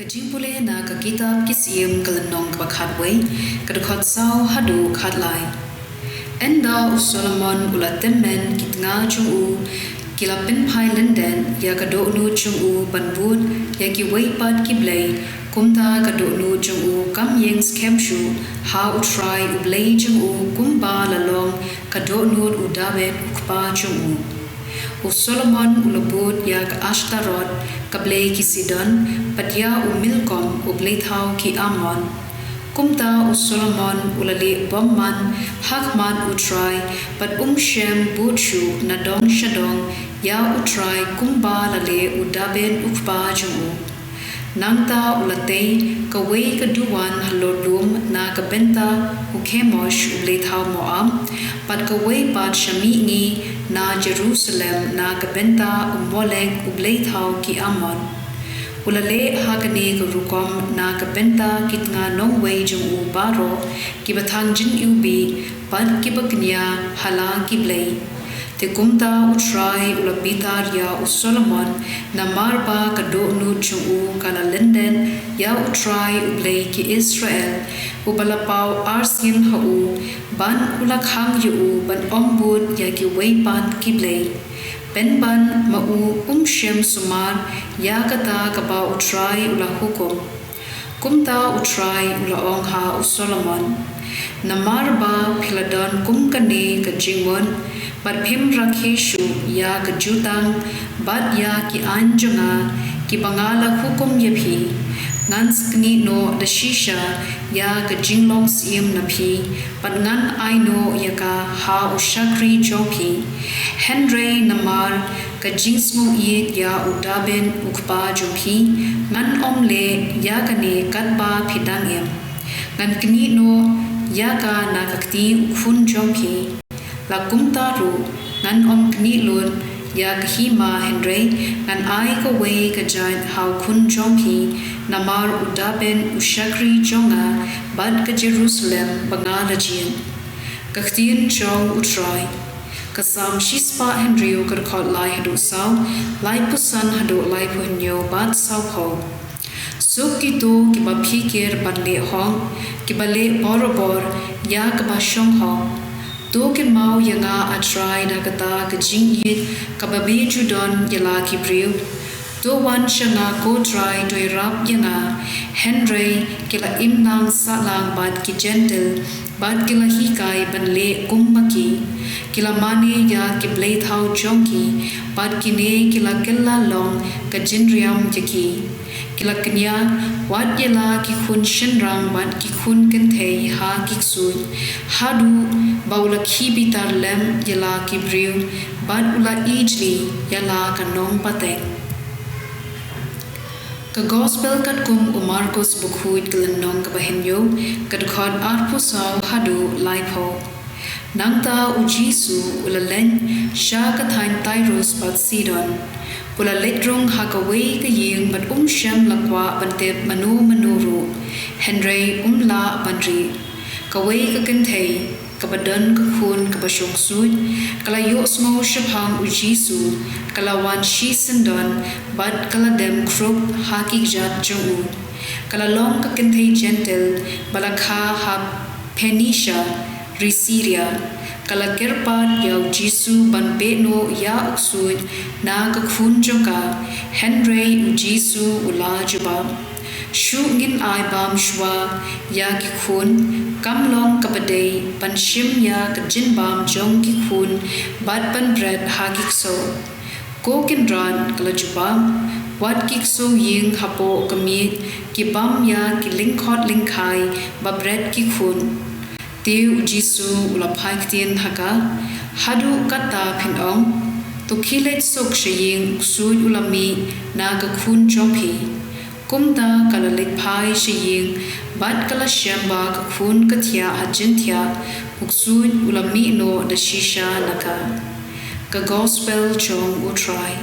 Jingpule na ka kitab kisiem kalanong kabakhatway kadakot saw hadu khatlai. Enda Solomon ulatemmen kitnga chungu kila penpai lenden ya kadoknu chungu banbud ya ki weipat ki Blei kumta kadoknu chungu kam yeng skemshu ha utrai Blei chungu kumba lalong kadoknu udabet ukpa chungu. Solomon ulabut ya ka Ashtarot ka Blei ki Sidon patya Milkom Blei thau ki Amon. Kumta Solomon ulali bomman hakman utrai pat Shem butshu nadong shadong ya utrai kumba lale udaben ukpa jungu. Nangta ulatay kaway kaduan halodum na kabenta ukemosh Blei thau moam pat kaway pat shamingi na Jerusalem na kabenta umoleng Blei thau ki Amon. Ulale hakane rukom na kabenta kitnga nongway jung baro kibatang jin ubi pad kibaknya hala ki Blei. Te kumta utrai ulabitar ya Solomon na marba kadoknu jung kala lenden ya utrai Blei ki Israel ubalapaw arsin hau ban ulakhang yu ban ombud ya ki weipan ki Blei. Penban mau Shem sumar ya kata kaba utrai ula hukum. Kumta utrai ula ongha Solomon. Namarba piladon kumkane ka jingon bat phim rakheshu ya ka jutang bat ya ki anjunga ki bangala hukum yapi. Ngans kni no da shisha ya ka jinglong siem na phi pat ngan aino ya ka ha ushakri jopi Henry namar ka jingsmu yet ya udaben ukpa jopi ngan omle ya kane katba phidang em ngan kni no ya ka na kakti khun jopi la kumta ru ngan kni lun ya kahima Henry ngan ai ka way ka jain how kun jopi namar udaben ushakri jonga bad ka Jerusalem bangala jien ktien chong utrai kasam shispa Henry ka khot lai hadu saw lai pusan hadu lai punyo bad saw ho sukito ki ba phikir banle hong ki bale borobor ya ka ba shong hong to ke mau yanga atrai na kata ka jingit ka ba be judon yala ki priu to wan shanga ko try to rap yanga Henry kila imnang salang bad ki gentle bad kila hikai banle kummaki kila mane ya ki Blei thau jonki bad kine kila long ka jinriam jaki kila knya wat yala ki khun shinrang bad ki khun kentei ha ki sui hadu baula khi bitar lem yala ki briu bad ula ijli yala kanong patek ka gospel kat kum Marcos bukhuit kalanong kabahenyo kadkhon arpu saw hadu laipo nangta Jisu ulalen sha kathain Tyrus pat Sidon ula letrong hakaway kaying bat Shem lakwa bantep manuru Henry la bandri kaway kakentei kabadan kakhun kabasyong sud kalayo smo shapang Jisu kalawan shi sendon bad kaladem krup haki jat jungu kalalong kakentei gentle balakha ha Phoenicia Risiria kalakirpat yaw Jisu ban beno ya uksud na kakhun jonga Henry Jisu ula jubam shu ngin ai bam shwa ya ki khun kamlong kapadei pan shim ya ka jin bam jong ki khun bad pan bread ha ki so ko kin ran kala jubam wat ki so ying hapo kamit ki bam ya ki lingkhot lingkhai ba bread ki khun Tiu Jisu ula phai ktien haka hadu kata phinong to khilet sok shaying sui ulami na ka khun jopi kumta kala lek phai shaying bat kala shamba ka khun kathia ajinthia uksui ulami no da shisha naka ka gospel chong utrai